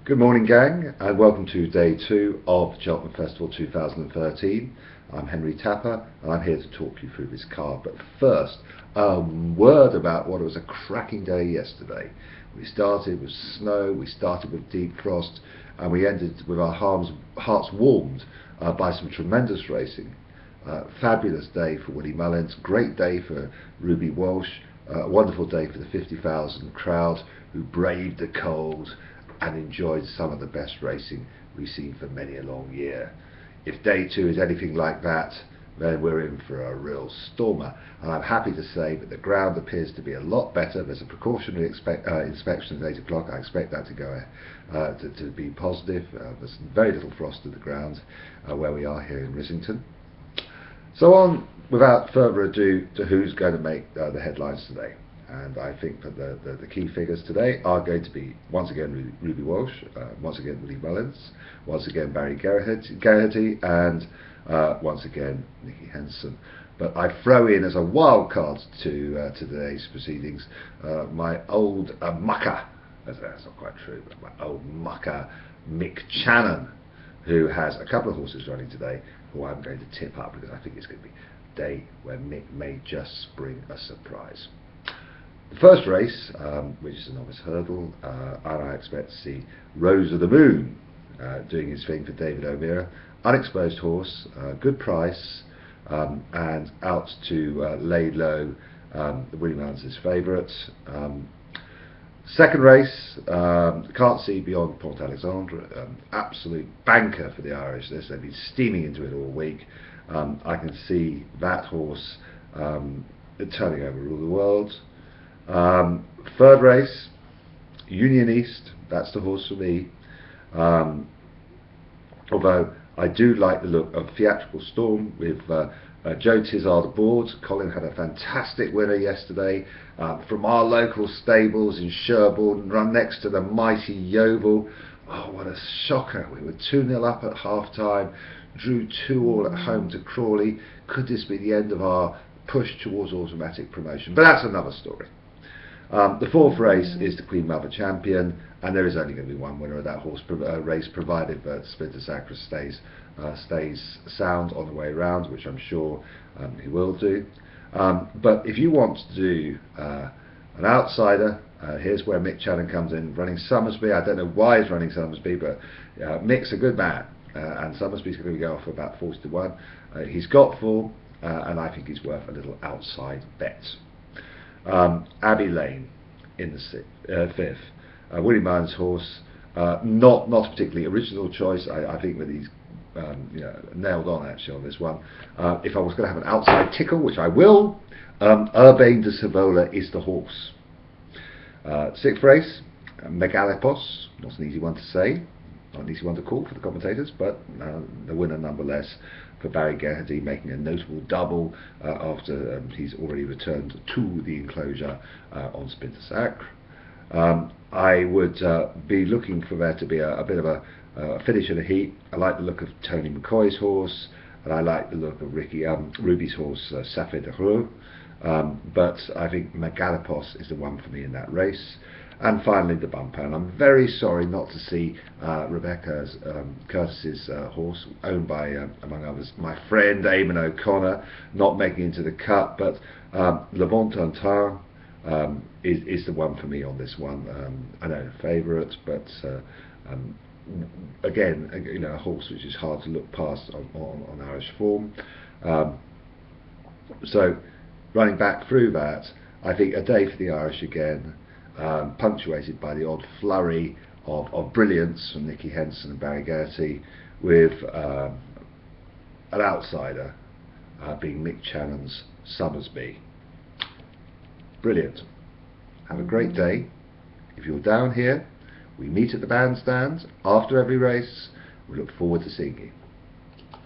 Good morning, gang, and welcome to day 2 of the Cheltenham Festival 2013. I'm Henry Tapper, and I'm here to talk you through this card. But first, a word about what was a cracking day yesterday. We started with snow, we started with deep frost, and we ended with our hearts warmed by some tremendous racing. Fabulous day for Willie Mullins, great day for Ruby Walsh, a wonderful day for the 50,000 crowd who braved the cold and enjoyed some of the best racing we've seen for many a long year. If day 2 is anything like that, then we're in for a real stormer, and I'm happy to say that the ground appears to be a lot better. There's a precautionary inspection at 8 o'clock. I expect that to go to be positive. There's very little frost in the ground where we are here in Rissington. So on, without further ado, to who's going to make the headlines today. And I think that the key figures today are going to be, once again, Ruby Walsh, once again, Willie Mullins, once again, Barry Geraghty, and once again, Nicky Henson. But I throw in as a wild card to today's proceedings my old mucker, that's not quite true, but my old mucker, Mick Channon, who has a couple of horses running today, who I'm going to tip up because I think it's going to be a day where Mick may just spring a surprise. The first race, which is a novice hurdle, and I expect to see Rose of the Moon doing his thing for David O'Meara. Unexposed horse, good price, and out to lay low, Willie Mullins' favourite. Second race, can't see beyond Port Alexandre, absolute banker for the Irish. They've been steaming into it all week. I can see that horse turning over all the world. Third race, Union East, that's the horse for me. Although I do like the look of Theatrical Storm with Joe Tizard aboard. Colin had a fantastic winner yesterday from our local stables in Sherborne, run next to the mighty Yeovil. Oh, what a shocker. We were 2-0 up at half time, drew 2-2 at home to Crawley. Could this be the end of our push towards automatic promotion? But that's another story. The fourth race is the Queen Mother Champion, and there is only going to be one winner of that horse race, provided that Splinter Sacra stays sound on the way around, which I'm sure he will do. But if you want to do an outsider, here's where Mick Channon comes in, running Summersby. I don't know why he's running Summersby, but Mick's a good man, and Summersby's going to go off for about 40 to 1. He's got form, and I think he's worth a little outside bet. Abbey Lane in the fifth. Willie Mullins' horse, not a particularly original choice. I think that he's nailed on actually on this one. If I was going to have an outside tickle, which I will, Urbane de Savola is the horse. Sixth race, Megalopos, not an easy one to say, not an easy one to call for the commentators, but the winner nonetheless for Barry Geraghty, making a notable double after he's already returned to the enclosure on Splinter Sacre. I would be looking for there to be a bit of a finish in the heat. I like the look of Tony McCoy's horse, and I like the look of Ruby's horse, Sapphire de Reux. But I think Megalopos is the one for me in that race. And finally the bumper, and I'm very sorry not to see Rebecca Curtis's horse, owned by, among others, my friend Eamon O'Connor, not making into the cut, but Le Bon Tintin is the one for me on this one. I know the favourite, but again, a horse which is hard to look past on Irish form. So running back through that, I think a day for the Irish again, punctuated by the odd flurry of brilliance from Nicky Henson and Barry Geraghty, with an outsider being Mick Channon's Summersby. Brilliant. Have a great day. If you're down here, we meet at the bandstand after every race. We look forward to seeing you.